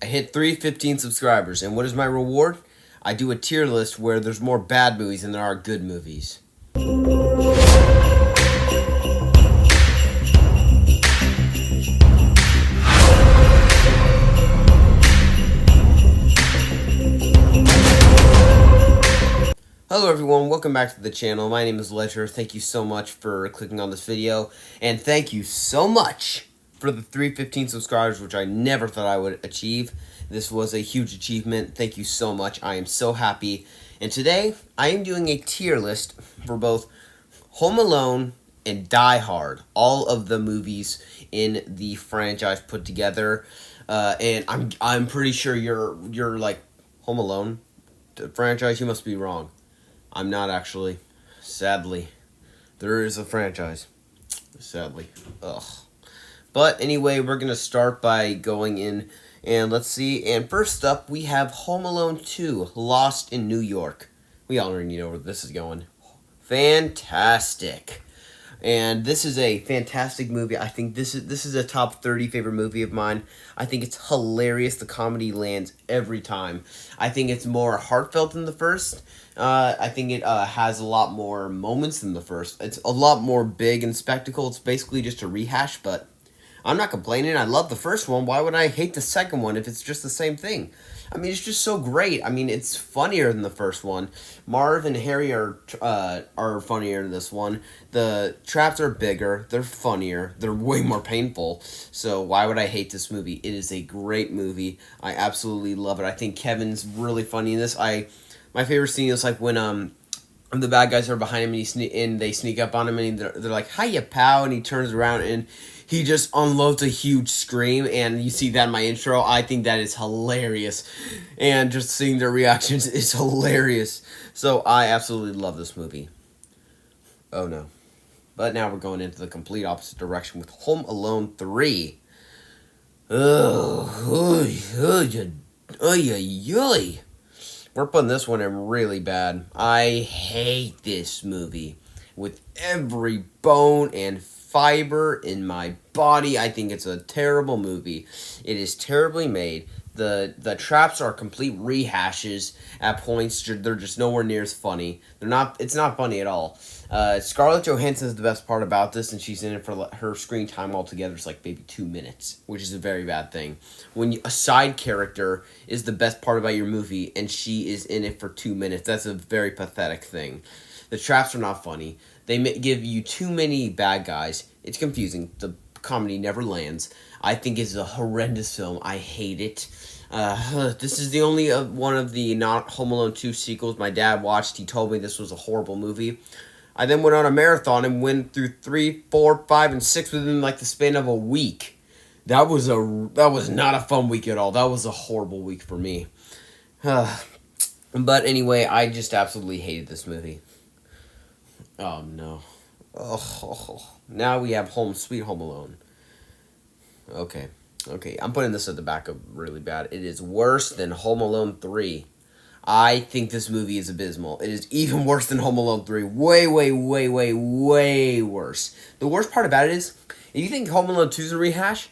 I hit 315 subscribers, and what is my reward? I do a tier list where there's more bad movies than there are good movies. Hello everyone, welcome back to the channel. My name is Ledger. Thank you so much for clicking on this video, and thank you so much for the 315 subscribers, which I never thought I would achieve. This was a huge achievement. Thank you so much. I am so happy. And today, I am doing a tier list for both Home Alone and Die Hard, all of the movies in the franchise put together. And I'm pretty sure you're like Home Alone, the franchise. You must be wrong. I'm not actually. Sadly, there is a franchise. Sadly, ugh. But anyway, we're gonna start by going in and let's see. And first up, we have Home Alone 2: Lost in New York. We already know where this is going. Fantastic. And this is a fantastic movie. I think this is a top 30 favorite movie of mine. I think it's hilarious. The comedy lands every time. I think it's more heartfelt than the first. I think it has a lot more moments than the first. It's a lot more big and spectacle. It's basically just a rehash, but I'm not complaining. I love the first one. Why would I hate the second one if it's just the same thing? I mean, it's just so great. I mean, it's funnier than the first one. Marv and Harry are funnier in this one. The traps are bigger. They're funnier. They're way more painful. So why would I hate this movie? It is a great movie. I absolutely love it. I think Kevin's really funny in this. My favorite scene is like when the bad guys are behind him and they sneak up on him and they're like, "Hiya, pal," and he turns around and he just unloads a huge scream, and you see that in my intro. I think that is hilarious, and just seeing their reactions is hilarious. So I absolutely love this movie. Oh no. But now we're going into the complete opposite direction with Home Alone 3. We're putting this one in really bad. I hate this movie with every bone and fiber in my body. I think it's a terrible movie. It is terribly made. The traps are complete rehashes at points. They're just nowhere near as funny. It's not funny at all. Scarlett Johansson is the best part about this, and she's in it for her screen time altogether is like maybe 2 minutes, which is a very bad thing. When a side character is the best part about your movie, and she is in it for 2 minutes, that's a very pathetic thing. The traps are not funny. They give you too many bad guys. It's confusing. The comedy never lands. I think it's a horrendous film. I hate it. This is the only one of the not Home Alone 2 sequels my dad watched. He told me this was a horrible movie. I then went on a marathon and went through 3, 4, 5, and 6 within like the span of a week. That was not a fun week at all. That was a horrible week for me. But anyway, I just absolutely hated this movie. Oh no. Oh, now we have Sweet Home Alone. Okay, I'm putting this at the back of really bad. It is worse than Home Alone 3. I think this movie is abysmal. It is even worse than Home Alone 3. Way, way, way, way, way worse. The worst part about it is, if you think Home Alone 2 is a rehash,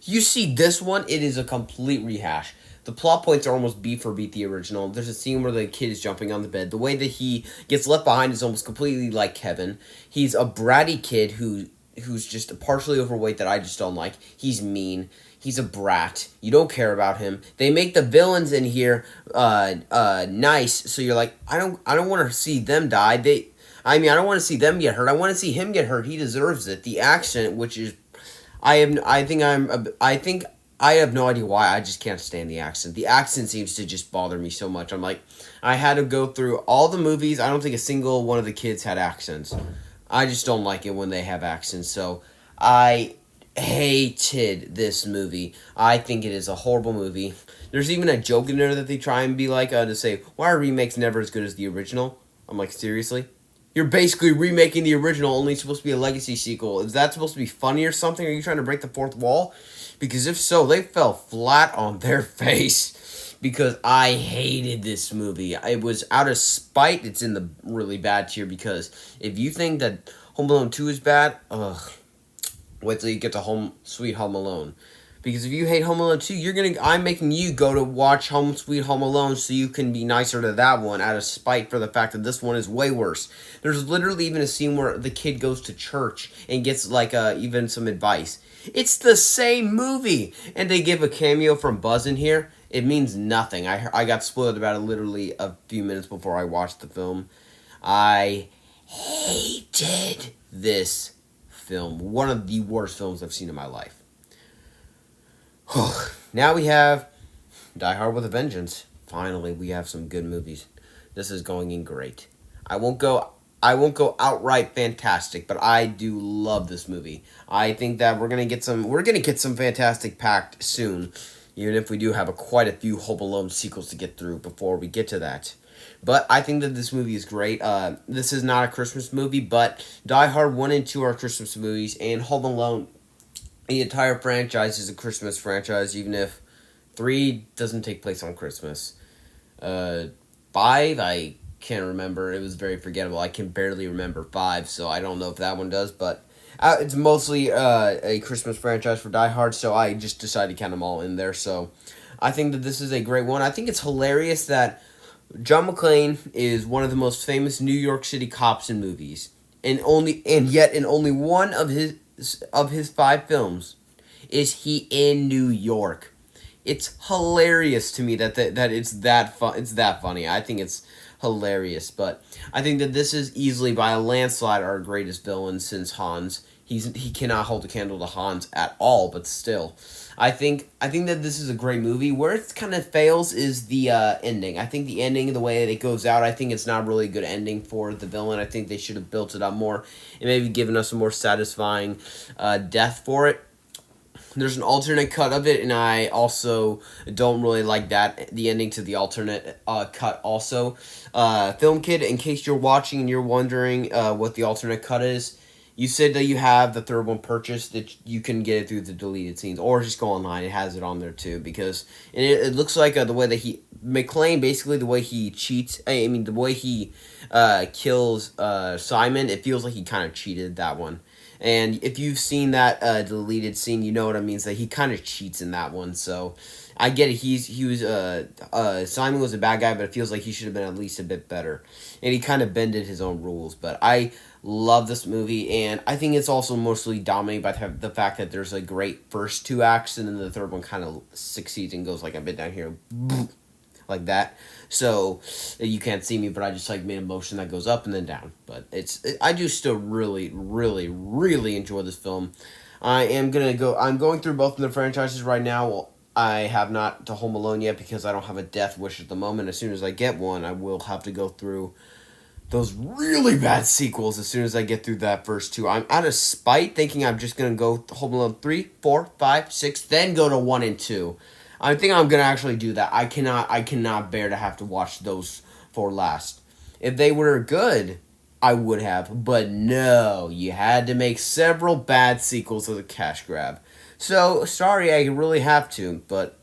you see this one, it is a complete rehash. The plot points are almost beat for beat the original. There's a scene where the kid is jumping on the bed. The way that he gets left behind is almost completely like Kevin. He's a bratty kid who's just partially overweight that I just don't like. He's mean. He's a brat. You don't care about him. They make the villains in here nice, so you're like, I don't want to see them die. I don't want to see them get hurt. I want to see him get hurt. He deserves it. The accent, which is I have no idea why. I just can't stand the accent. The accent seems to just bother me so much. I'm like, I had to go through all the movies. I don't think a single one of the kids had accents. I just don't like it when they have accents. So I hated this movie. I think it is a horrible movie. There's even a joke in there that they try and be like, to say, why are remakes never as good as the original? I'm like, seriously? You're basically remaking the original, only supposed to be a legacy sequel. Is that supposed to be funny or something? Are you trying to break the fourth wall? Because if so, they fell flat on their face. Because I hated this movie. It was out of spite. It's in the really bad tier because if you think that Home Alone 2 is bad, wait till you get to Sweet Home Alone. Because if you hate Home Alone 2, I'm making you go to watch Home Sweet Home Alone so you can be nicer to that one out of spite for the fact that this one is way worse. There's literally even a scene where the kid goes to church and gets like even some advice. It's the same movie, and they give a cameo from Buzz in here. It means nothing. I got spoiled about it literally a few minutes before I watched the film. I hated this film. One of the worst films I've seen in my life. Now we have Die Hard with a Vengeance. Finally, we have some good movies. This is going in great. I won't go outright fantastic, but I do love this movie. I think that we're gonna get some fantastic packed soon, even if we do have quite a few Home Alone sequels to get through before we get to that. But I think that this movie is great. This is not a Christmas movie, but Die Hard 1 and 2 are Christmas movies, and Home Alone, the entire franchise, is a Christmas franchise, even if 3 doesn't take place on Christmas. 5, I can't remember. It was very forgettable. I can barely remember 5, so I don't know if that one does, but it's mostly a Christmas franchise for Die Hard, so I just decided to count them all in there. So I think that this is a great one. I think it's hilarious that John McClane is one of the most famous New York City cops in movies, and yet in only one of his 5 films is he in New York. It's hilarious to me that it's that fun. It's that funny. I think it's hilarious, but I think that this is easily by a landslide our greatest villain since Hans. He cannot hold a candle to Hans at all, but still, I think that this is a great movie. Where it kind of fails is the ending. I think the ending, the way that it goes out, I think it's not really a good ending for the villain. I think they should have built it up more and maybe given us a more satisfying death for it. There's an alternate cut of it, and I also don't really like the ending to the alternate cut also. Film Kid, in case you're watching and you're wondering what the alternate cut is, you said that you have the third one purchased, that you can get it through the deleted scenes, or just go online. It has it on there too, because it looks like the way that McClane, basically the way he cheats, I mean the way he kills Simon, it feels like he kind of cheated that one. And if you've seen that deleted scene, you know what I mean. That he kind of cheats in that one. So I get it. Simon was a bad guy, but it feels like he should have been at least a bit better. And he kind of bended his own rules. But I love this movie, and I think it's also mostly dominated by the fact that there's a great first 2 acts, and then the third one kind of succeeds and goes like a bit down here, like that. So you can't see me, but I just like made a motion that goes up and then down. But I do still really, really, really enjoy this film. I'm going through both of the franchises right now. Well, I have not to Home Alone yet because I don't have a death wish at the moment. As soon as I get one, I will have to go through those really bad sequels as soon as I get through that first 2. I'm out of spite thinking I'm just going to go Home Alone 3, 4, 5, 6, then go to 1 and 2. I think I'm gonna actually do that. I cannot bear to have to watch those 4 last. If they were good, I would have, but no, you had to make several bad sequels as a cash grab. So sorry, I really have to. But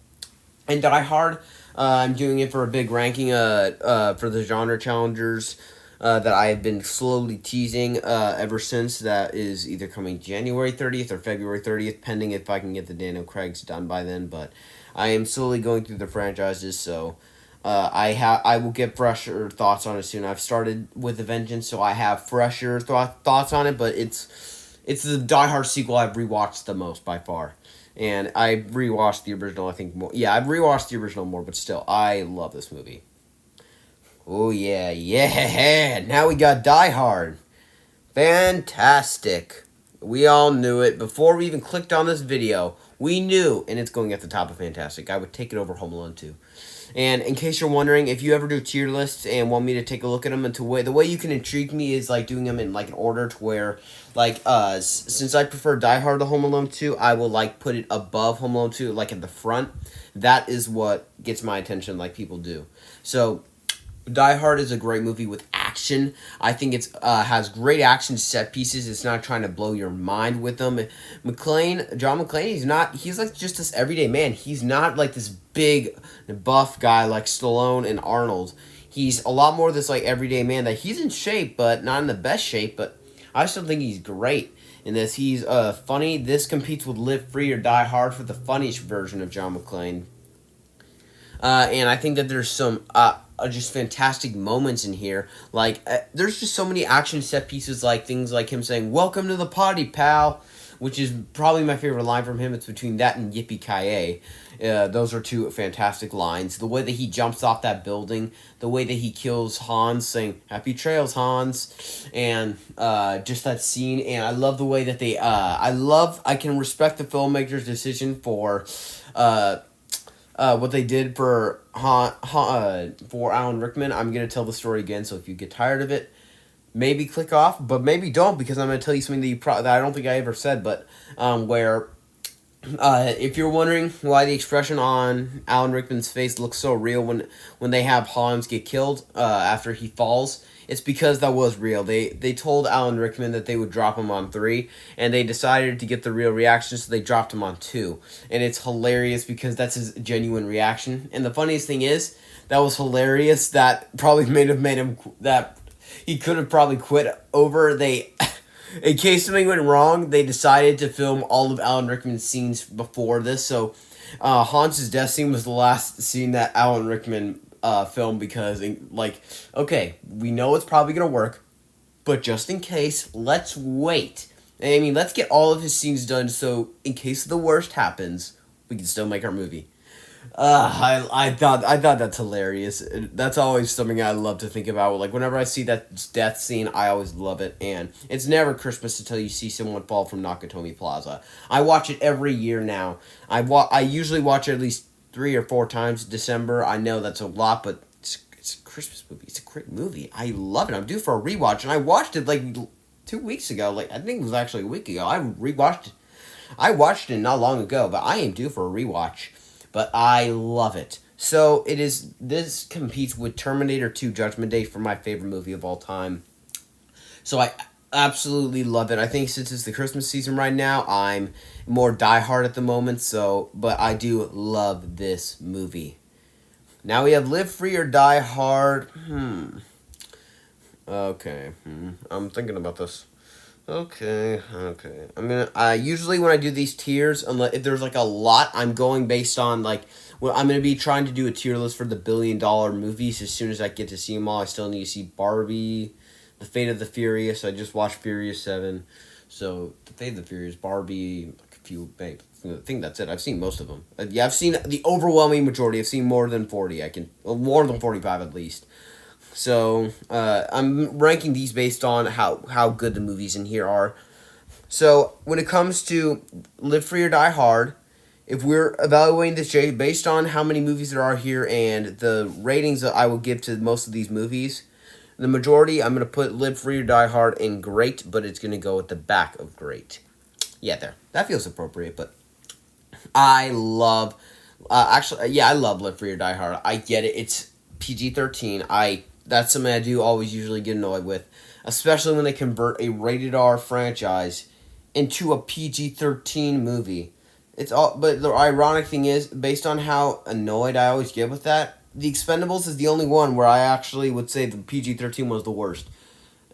in Die Hard, I'm doing it for a big ranking. For the genre challengers. That I have been slowly teasing ever since. That is either coming January 30th or February 30th, pending if I can get the Daniel Craig's done by then. But I am slowly going through the franchises, so I will get fresher thoughts on it soon. I've started with The Vengeance, so I have fresher thoughts on it, but it's the Die Hard sequel I've rewatched the most by far. And I rewatched the original, I think, more. Yeah, I've rewatched the original more, but still, I love this movie. Oh, yeah. Now we got Die Hard. Fantastic. We all knew it. Before we even clicked on this video, we knew, and it's going at the top of Fantastic, I would take it over Home Alone 2. And in case you're wondering, if you ever do tier lists and want me to take a look at them, the way you can intrigue me is like doing them in like an order to where, like, since I prefer Die Hard to Home Alone 2, I will like put it above Home Alone 2, like at the front. That is what gets my attention, like people do. So Die Hard is a great movie with action. I think it's has great action set pieces. It's not trying to blow your mind with them. John McClane, he's like just this everyday man. He's not like this big buff guy like Stallone and Arnold. He's a lot more this like everyday man that he's in shape, but not in the best shape, but I still think he's great. in this. He's funny. This competes with Live Free or Die Hard for the funniest version of John McClane. And I think that there's some just fantastic moments in here. Like, there's just so many action set pieces, like things like him saying, "Welcome to the party, pal," which is probably my favorite line from him. It's between that and Yippee-ki-yay. Those are two fantastic lines. The way that he jumps off that building, the way that he kills Hans, saying, "Happy trails, Hans," and just that scene. And I love the way that they, I can respect the filmmaker's decision for, what they did for for Alan Rickman. I'm gonna tell the story again, so if you get tired of it, maybe click off, but maybe don't, because I'm gonna tell you something that that I don't think I ever said, but where if you're wondering why the expression on Alan Rickman's face looks so real when they have Hans get killed after he falls, it's because that was real. They told Alan Rickman that they would drop him on 3, and they decided to get the real reaction, so they dropped him on 2. And it's hilarious because that's his genuine reaction. And the funniest thing is, that was hilarious. That probably made him that he could have probably quit over. In case something went wrong, they decided to film all of Alan Rickman's scenes before this. So Hans's death scene was the last scene that Alan Rickman filmed because, like, okay, we know it's probably going to work, but just in case, let's wait. I mean, let's get all of his scenes done so in case the worst happens, we can still make our movie. I thought that's hilarious. That's always something I love to think about. Like, whenever I see that death scene, I always love it. And it's never Christmas until you see someone fall from Nakatomi Plaza. I watch it every year now. I usually watch it at least 3 or 4 times in December. I know that's a lot, but it's a Christmas movie. It's a great movie. I love it. I'm due for a rewatch, and I watched it like 2 weeks ago. Like, I think it was actually a week ago. I watched it not long ago, but I am due for a rewatch. But I love it. So this competes with Terminator 2 Judgment Day for my favorite movie of all time. So I absolutely love it. I think since it's the Christmas season right now, I'm more Die Hard at the moment. But I do love this movie. Now we have Live Free or Die Hard. Okay. I'm thinking about this. Okay. Usually when I do these tiers, unless if there's like a lot, I'm going based on like, well, I'm gonna be trying to do a tier list for the $1 billion movies as soon as I get to see them all. I still need to see Barbie, The Fate of the Furious. I just watched Furious 7, so The Fate of the Furious, Barbie, like a few. I think that's it. I've seen most of them. Yeah, I've seen the overwhelming majority. I've seen more than 40. More than 45 at least. So, I'm ranking these based on how good the movies in here are. So, when it comes to Live Free or Die Hard, if we're evaluating this based on how many movies there are here and the ratings that I will give to most of these movies, the majority, I'm going to put Live Free or Die Hard in great, but it's going to go at the back of great. Yeah, there. That feels appropriate, but I love... I love Live Free or Die Hard. I get it. It's PG-13. That's something I do always usually get annoyed with, especially when they convert a rated R franchise into a PG-13 movie. But the ironic thing is, based on how annoyed I always get with that, The Expendables is the only one where I actually would say the PG-13 was the worst.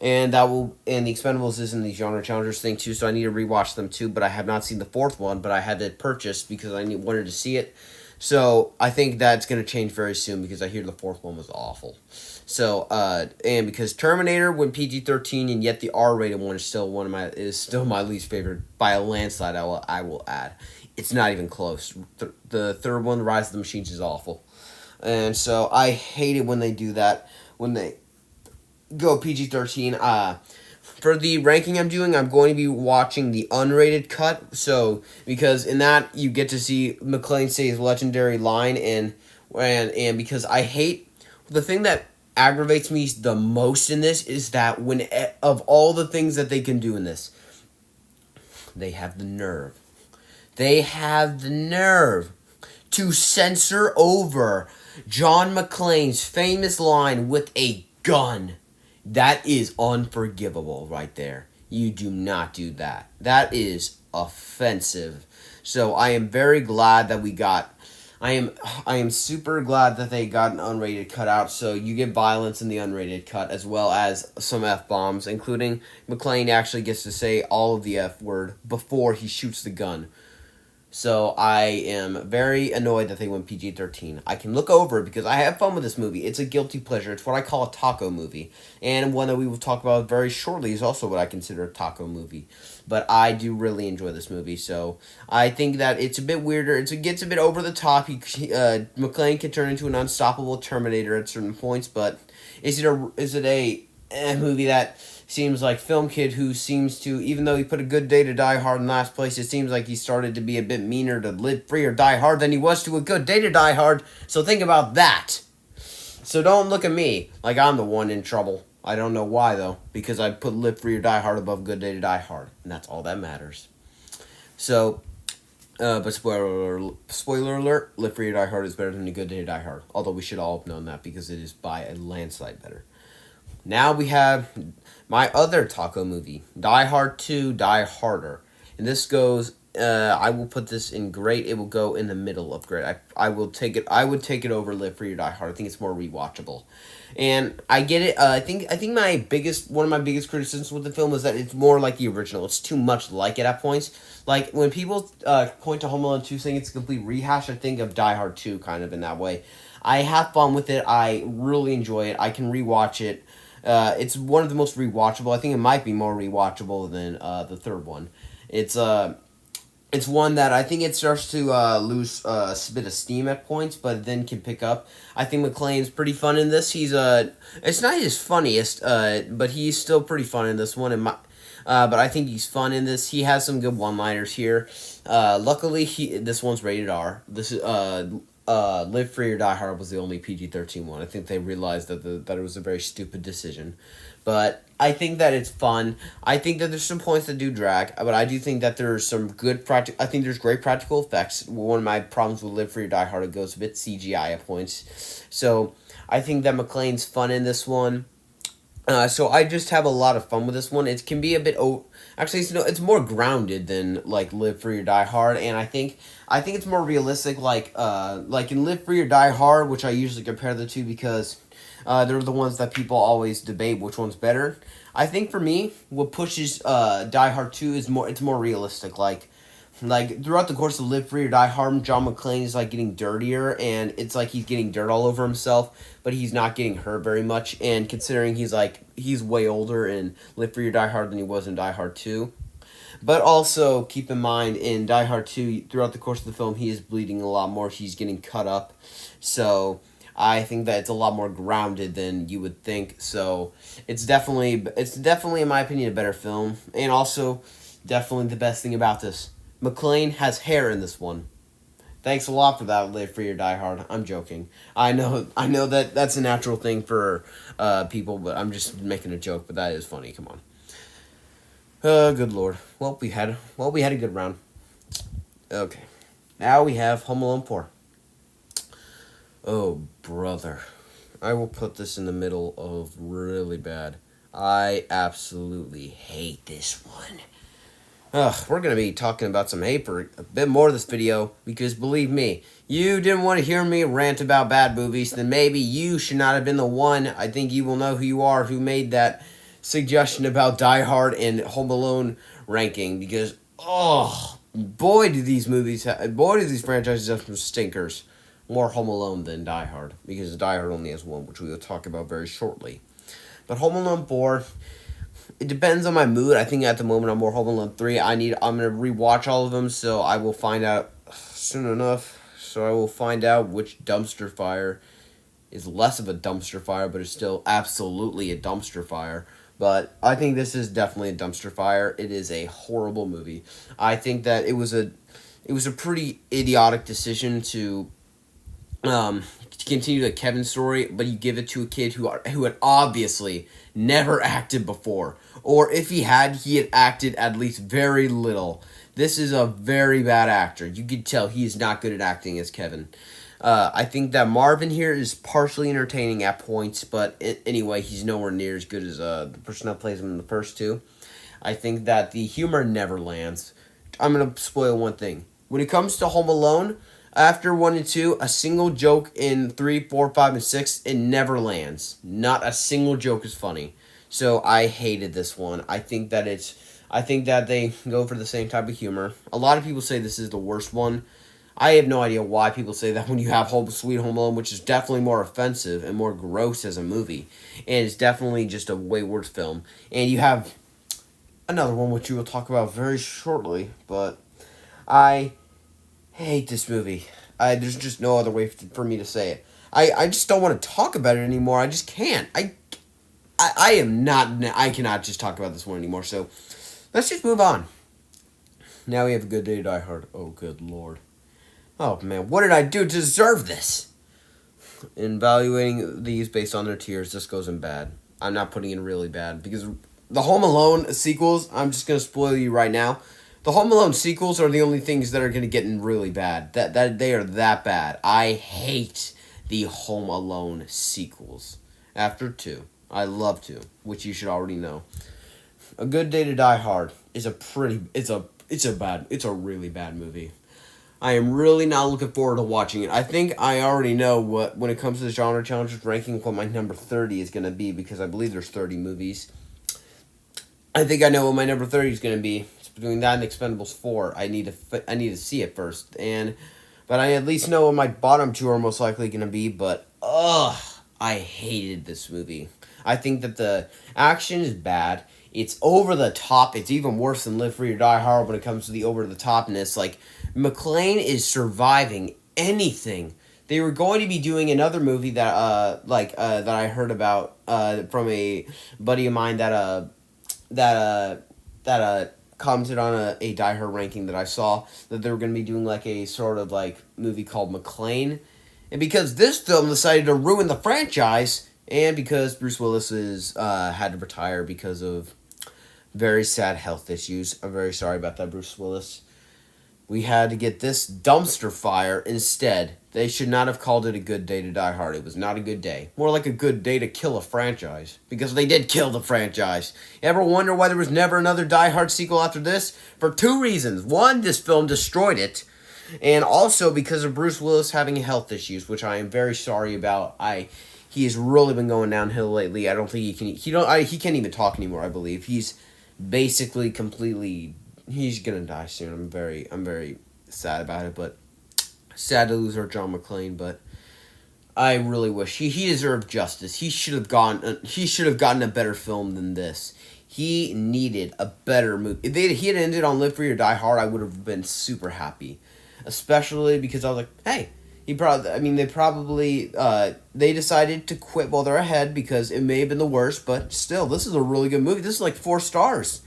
And The Expendables is in the Genre Challengers thing too, so I need to rewatch them too, but I have not seen the 4th one, but I had it purchased because I wanted to see it. So I think that's going to change very soon because I hear the 4th one was awful. So, and because Terminator went PG-13, and yet the R-rated one is still my least favorite by a landslide. I will add, it's not even close. The 3rd one, Rise of the Machines, is awful, and so I hate it when they do that. When they go PG-13. For the ranking I'm doing, I'm going to be watching the unrated cut. So because in that you get to see McClane say his legendary line, and because I hate the thing that aggravates me the most in this is that of all the things that they can do in this, they have the nerve. They have the nerve to censor over John McClane's famous line with a gun. That is unforgivable right there. You do not do that. That is offensive. So I am very glad that we got I am I am super glad that they got an unrated cut out, so you get violence in the unrated cut as well as some F bombs, including McClane actually gets to say all of the F word before he shoots the gun. So I am very annoyed that they went PG-13. I can look over it because I have fun with this movie. It's a guilty pleasure. It's what I call a taco movie. And one that we will talk about very shortly is also what I consider a taco movie. But I do really enjoy this movie. So I think that it's a bit weirder. It gets a bit over the top. McClane can turn into an unstoppable Terminator at certain points. But is it a movie that seems like Film Kid, who seems to, even though he put A Good Day to Die Hard in last place, it seems like he started to be a bit meaner to Live Free or Die Hard than he was to A Good Day to Die Hard. So think about that. So don't look at me like I'm the one in trouble. I don't know why, though, because I put Live Free or Die Hard above Good Day to Die Hard, and that's all that matters. So, but spoiler alert, Live Free or Die Hard is better than A Good Day to Die Hard. Although we should all have known that because it is by a landslide better. Now we have my other taco movie, Die Hard 2, Die Harder. And this goes, I will put this in great. It will go in the middle of great. I will take it. I would take it over Live Free or Die Hard. I think it's more rewatchable. And I get it. I think one of my biggest criticisms with the film is that it's more like the original. It's too much like it at points. Like when people point to Home Alone 2 saying it's a complete rehash, I think of Die Hard 2 kind of in that way. I have fun with it. I really enjoy it. I can rewatch it. It's one of the most rewatchable. I think it might be more rewatchable than the third one. It's one that I think it starts to lose a bit of steam at points, but then can pick up. I think McClane's pretty fun in this. It's not his funniest, but he's still pretty fun in this one. But I think he's fun in this. He has some good one-liners here. Luckily, this one's rated R. This is Live Free or Die Hard was the only PG-13 one. I think they realized that it was a very stupid decision. But I think that it's fun. I think that there's some points that do drag, but I do think that there's some good I think there's great practical effects. One of my problems with Live Free or Die Hard, it goes a bit CGI at points. So I think that McClane's fun in this one. So I just have a lot of fun with this one. It can be a bit actually it's more grounded than like Live Free or Die Hard, and I think it's more realistic. Like in Live Free or Die Hard, which I usually compare the two because they're the ones that people always debate which one's better. I think for me, what pushes Die Hard 2 is it's more realistic. Like throughout the course of Live Free or Die Hard, John McClane is like getting dirtier, and it's like he's getting dirt all over himself, but he's not getting hurt very much. And considering he's way older in Live Free or Die Hard than he was in Die Hard 2. But also keep in mind in Die Hard 2, throughout the course of the film, he is bleeding a lot more. He's getting cut up, so I think that it's a lot more grounded than you would think. So it's definitely in my opinion a better film, and also definitely the best thing about this. McClane has hair in this one. Thanks a lot for that, Live Free or Die Hard. I'm joking. I know that that's a natural thing for people, but I'm just making a joke. But that is funny. Come on. Good lord. Well, we had a good round. Okay, now we have Home Alone 4. Oh brother, I will put this in the middle of really bad. I absolutely hate this one. We're going to be talking about some hate for a bit more of this video, because believe me, you didn't want to hear me rant about bad movies, then maybe you should not have been the one. I think you will know who you are who made that suggestion about Die Hard and Home Alone ranking, because, boy do these franchises have some stinkers. More Home Alone than Die Hard, because Die Hard only has one, which we will talk about very shortly. But Home Alone 4... it depends on my mood. I think at the moment I'm more Home Alone 3. I'm going to rewatch all of them, so I will find out soon enough. So I will find out which dumpster fire is less of a dumpster fire, but is still absolutely a dumpster fire. But I think this is definitely a dumpster fire. It is a horrible movie. I think that it was a pretty idiotic decision to continue the Kevin story, but you give it to a kid who had obviously never acted before. Or if he had acted at least very little. This is a very bad actor. You could tell he is not good at acting as Kevin. I think that Marvin here is partially entertaining at points, but anyway, he's nowhere near as good as the person that plays him in the first two. I think that the humor never lands. I'm going to spoil one thing. When it comes to Home Alone, After 1 and 2, a single joke in 3, 4, 5, and 6, it never lands. Not a single joke is funny. So I hated this one. I think that they go for the same type of humor. A lot of people say this is the worst one. I have no idea why people say that when you have Sweet Home Alone, which is definitely more offensive and more gross as a movie. And it's definitely just a way worse film. And you have another one which we will talk about very shortly, but I hate this movie. There's just no other way for me to say it. I just don't want to talk about it anymore. I just can't. I am not. I cannot just talk about this one anymore. So let's just move on. Now we have A Good Day to Die Hard. Oh, good lord. Oh man, what did I do to deserve this? In evaluating these based on their tiers, this goes in bad. I'm not putting in really bad because the Home Alone sequels, I'm just gonna spoil you right now. The Home Alone sequels are the only things that are gonna get in really bad. That they are that bad. I hate the Home Alone sequels. After 2, I love 2, which you should already know. A Good Day to Die Hard is it's a really bad movie. I am really not looking forward to watching it. I think I already know when it comes to the genre challenges ranking, what my number 30 is going to be because I believe there's 30 movies. I think I know what my number 30 is going to be. It's between that and Expendables 4. I need to see it first, but I at least know what my bottom 2 are most likely going to be. But I hated this movie. I think that the action is bad. It's over the top. It's even worse than Live Free or Die Hard when it comes to the over the topness. Like, McClane is surviving anything. They were going to be doing another movie that that I heard about from a buddy of mine that commented on a Die Hard ranking that I saw, that they were going to be doing like a sort of like movie called McClane. And because this film decided to ruin the franchise, and because Bruce Willis had to retire because of very sad health issues. I'm very sorry about that, Bruce Willis. We had to get this dumpster fire instead. They should not have called it A Good Day to Die Hard. It was not a good day. More like a good day to kill a franchise. Because they did kill the franchise. Ever wonder why there was never another Die Hard sequel after this? For 2 reasons. One, this film destroyed it. And also because of Bruce Willis having health issues, which I am very sorry about. He has really been going downhill lately. I don't think he can. He can't even talk anymore. I believe he's basically completely. He's gonna die soon. I'm very sad about it, but sad to lose our John McClane. But I really wish he deserved justice. He should have gotten a better film than this. He needed a better movie. If he had ended on Live Free or Die Hard, I would have been super happy, especially because I was like, hey. They decided to quit while they're ahead because it may have been the worst, but still, this is a really good movie. This is like 4 stars.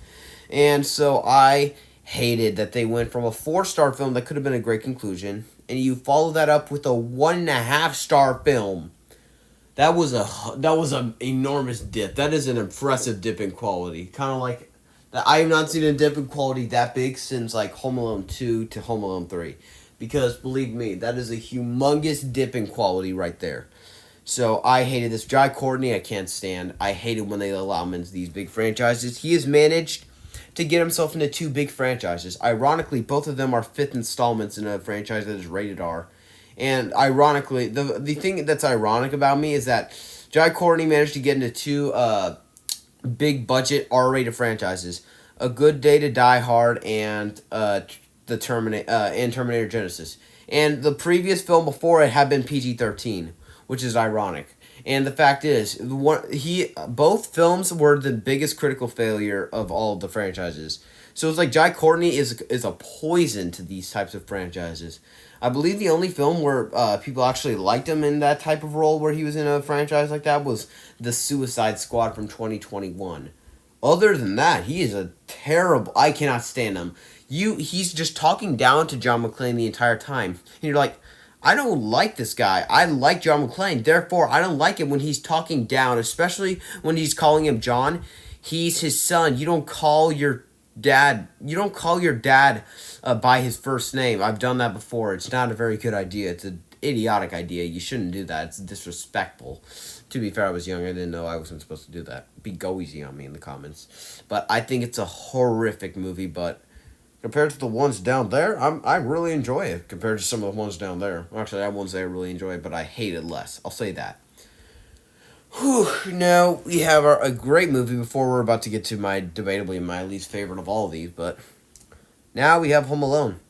And so I hated that they went from a 4-star film that could have been a great conclusion, and you follow that up with a 1.5-star film. That was an enormous dip. That is an impressive dip in quality. Kind of like that. I have not seen a dip in quality that big since like Home Alone 2 to Home Alone 3. Because, believe me, that is a humongous dip in quality right there. So, I hated this. Jai Courtney, I can't stand. I hated when they allow him into these big franchises. He has managed to get himself into 2 big franchises. Ironically, both of them are 5th installments in a franchise that is rated R. And, ironically, the thing that's ironic about me is that Jai Courtney managed to get into 2 big-budget R-rated franchises. A Good Day to Die Hard and Terminator Genesis. And the previous film before it had been PG-13, which is ironic. And the fact is, both films were the biggest critical failure of all of the franchises. So it's like Jai Courtney is a poison to these types of franchises. I believe the only film where people actually liked him in that type of role where he was in a franchise like that was The Suicide Squad from 2021. Other than that, he is a terrible... I cannot stand him. He's just talking down to John McClane the entire time. And you're like, I don't like this guy. I like John McClane. Therefore, I don't like it when he's talking down, especially when he's calling him John. He's his son. You don't call your dad by his first name. I've done that before. It's not a very good idea. It's an idiotic idea. You shouldn't do that. It's disrespectful. To be fair, I was young. I didn't know I wasn't supposed to do that. Go easy on me in the comments. But I think it's a horrific movie, but Compared to the ones down there, I really enjoy it compared to some of the ones down there. Actually, I have ones that I really enjoy, but I hate it less. I'll say that. Whew, now we have a great movie before we're about to get to my debatably my least favorite of all of these, but now we have Home Alone.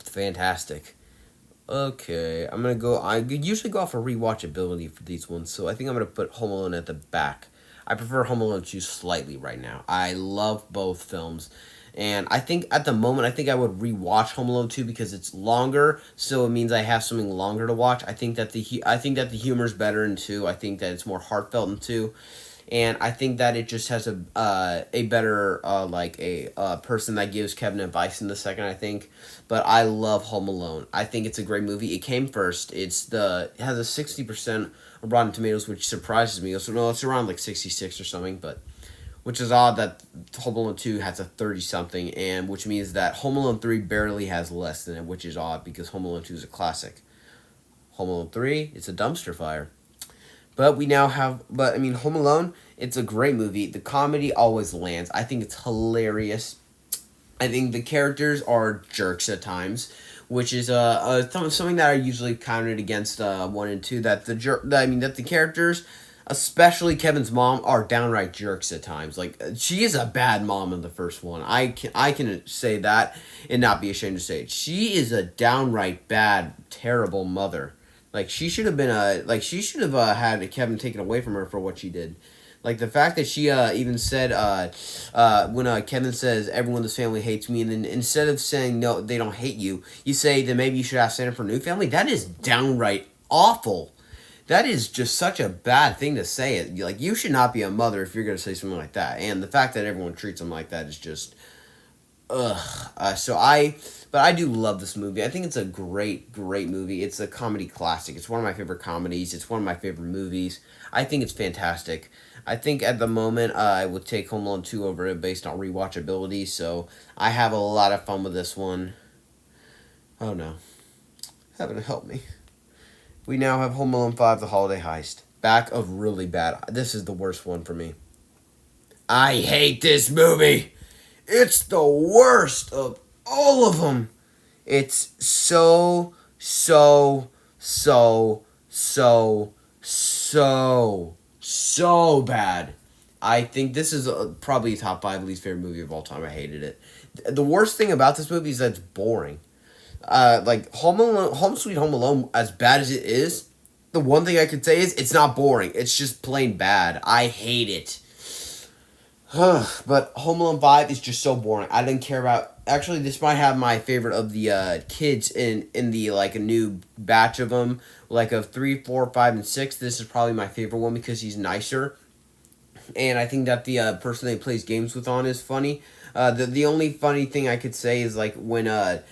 Fantastic. Okay, I'm gonna go. I usually go off of rewatchability for these ones, so I think I'm gonna put Home Alone at the back. I prefer Home Alone 2 slightly right now. I love both films, and I think at the moment I think I would rewatch Home Alone 2 because it's longer, so it means I have something longer to watch. I think that the humor's better in 2. I think that it's more heartfelt in 2, and I think that it just has a better like a person that gives Kevin advice in the second. I think, but I love Home Alone. I think it's a great movie. It came first. It has a 60% of Rotten Tomatoes, which surprises me. So no, it's around like 66 or something, but which is odd that Home Alone 2 has a 30 something, and which means that Home Alone 3 barely has less than it, which is odd because Home Alone 2 is a classic. Home Alone 3, it's a dumpster fire. But we now have, but I mean, Home Alone, it's a great movie. The comedy always lands. I think it's hilarious. I think the characters are jerks at times, which is something that I usually counted against 1 and 2. That the characters, especially Kevin's mom, are downright jerks at times. Like she is a bad mom in the first one. I can say that and not be ashamed to say it. She is a downright bad, terrible mother. Like she should have had Kevin taken away from her for what she did. Like the fact that she even said when Kevin says everyone in this family hates me, and then instead of saying no, they don't hate you, you say that maybe you should ask Santa for a new family. That is downright awful. That is just such a bad thing to say. It like you should not be a mother if you're gonna say something like that. And the fact that everyone treats them like that is just ugh. But I do love this movie. I think it's a great, great movie. It's a comedy classic. It's one of my favorite comedies. It's one of my favorite movies. I think it's fantastic. I think at the moment I would take Home Alone 2 over it based on rewatchability. So I have a lot of fun with this one. Oh no, heaven help me. We now have Home Alone 5: The Holiday Heist. Back of really bad. This is the worst one for me. I hate this movie. It's the worst of all of them. It's so bad. I think this is probably top 5 least favorite movie of all time. I hated it. The worst thing about this movie is that it's boring. Like Home Sweet Home Alone, as bad as it is, the one thing I could say is it's not boring. It's just plain bad. I hate it. But Home Alone 5 is just so boring. I didn't care about. Actually, this might have my favorite of the kids in the like a new batch of them, like of 3, 4, 5, and 6. This is probably my favorite one because he's nicer, and I think that the person that he plays games with on is funny. The only funny thing I could say is like when that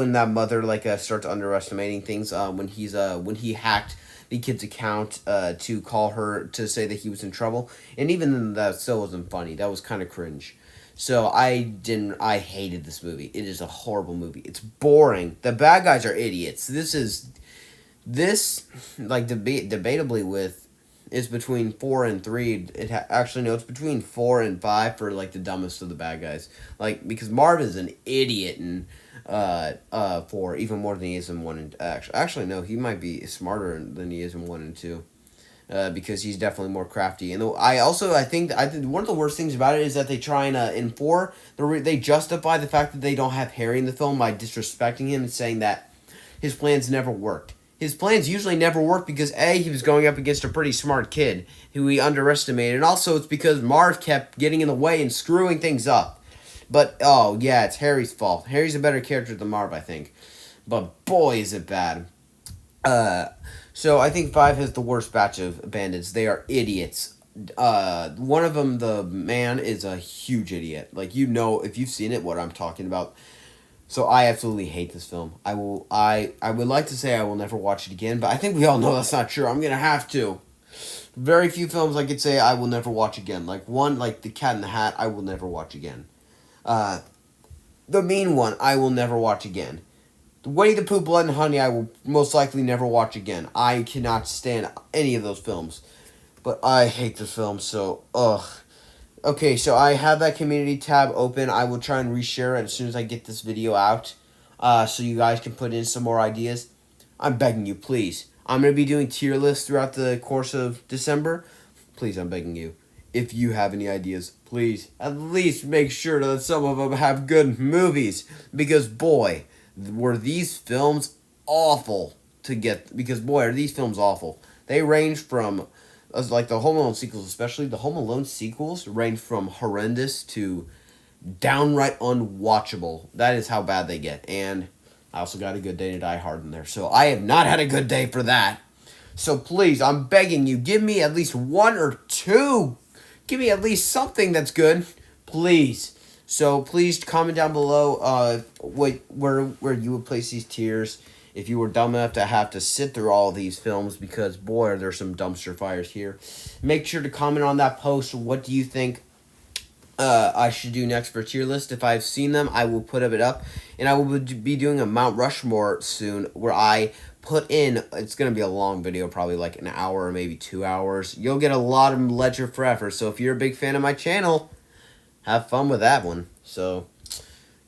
mother like starts underestimating things. When he hacked the kid's account to call her to say that he was in trouble, and even then that still wasn't funny. That was kind of cringe. So I hated this movie. It is a horrible movie. It's boring. The bad guys are idiots. This like debatably with is between 4 and 3. Actually no, it's between 4 and 5 for like the dumbest of the bad guys. Like because Marv is an idiot and 4 even more than he is in 1 and actually no, he might be smarter than he is in 1 and 2. Because he's definitely more crafty, and I think one of the worst things about it is that they try and in 4 they justify the fact that they don't have Harry in the film by disrespecting him and saying that his plans never worked. His plans usually never work because A, he was going up against a pretty smart kid who he underestimated, and also it's because Marv kept getting in the way and screwing things up. But, oh, yeah, it's Harry's fault. Harry's a better character than Marv, I think. But, boy, is it bad. So I think 5 has the worst batch of bandits. They are idiots. One of them, the man, is a huge idiot. Like, you know, if you've seen it, what I'm talking about. So I absolutely hate this film. I would like to say I will never watch it again, but I think we all know that's not true. I'm gonna have to. Very few films I could say I will never watch again. Like one, like The Cat in the Hat, I will never watch again. The Mean One, I will never watch again. The Winnie the Pooh, Blood and Honey, I will most likely never watch again. I cannot stand any of those films. But I hate this film, so, ugh. Okay, so I have that community tab open. I will try and reshare it as soon as I get this video out, so you guys can put in some more ideas. I'm begging you, please. I'm going to be doing tier lists throughout the course of December. Please, I'm begging you. If you have any ideas, please at least make sure that some of them have good movies. Because, boy, were these films awful to get. Because, boy, are these films awful. They range from, like the Home Alone sequels, especially the Home Alone sequels, range from horrendous to downright unwatchable. That is how bad they get. And I also got A Good Day to Die Hard in there. So I have not had a good day for that. So please, I'm begging you, give me at least one or two. Give me at least something that's good. Please. So please comment down below where you would place these tiers if you were dumb enough to have to sit through all of these films, because boy are there some dumpster fires here. Make sure to comment on that post. What do you think I should do next for tier list? If I've seen them, I will put it up, and I will be doing a Mount Rushmore soon, where I put in. It's gonna be a long video, probably like an hour or maybe 2 hours. You'll get a lot of ledger for effort. So if you're a big fan of my channel, have fun with that one. So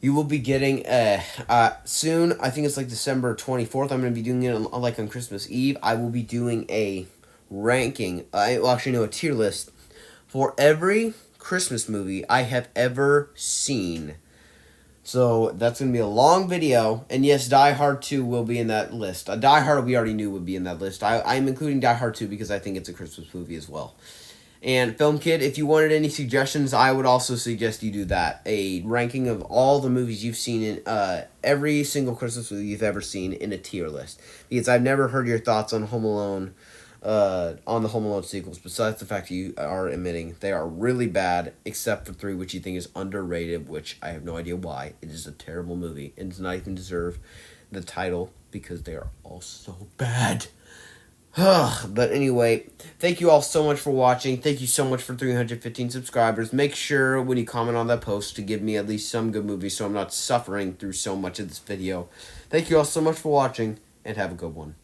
you will be getting soon. I think it's like December 24th. I'm gonna be doing it like on Christmas Eve. I will be doing a ranking. I will actually know a tier list for every Christmas movie I have ever seen. So that's going to be a long video. And yes, Die Hard 2 will be in that list. Die Hard we already knew would be in that list. I'm including Die Hard 2 because I think it's a Christmas movie as well. And Film Kid, if you wanted any suggestions, I would also suggest you do that. A ranking of all the movies you've seen in every single Christmas movie you've ever seen in a tier list. Because I've never heard your thoughts on Home Alone, on the Home Alone sequels, besides the fact you are admitting they are really bad, except for 3, which you think is underrated, which I have no idea why. It is a terrible movie. It does not even deserve the title because they are all so bad. But anyway, thank you all so much for watching. Thank you so much for 315 subscribers. Make sure when you comment on that post to give me at least some good movies so I'm not suffering through so much of this video. Thank you all so much for watching, and have a good one.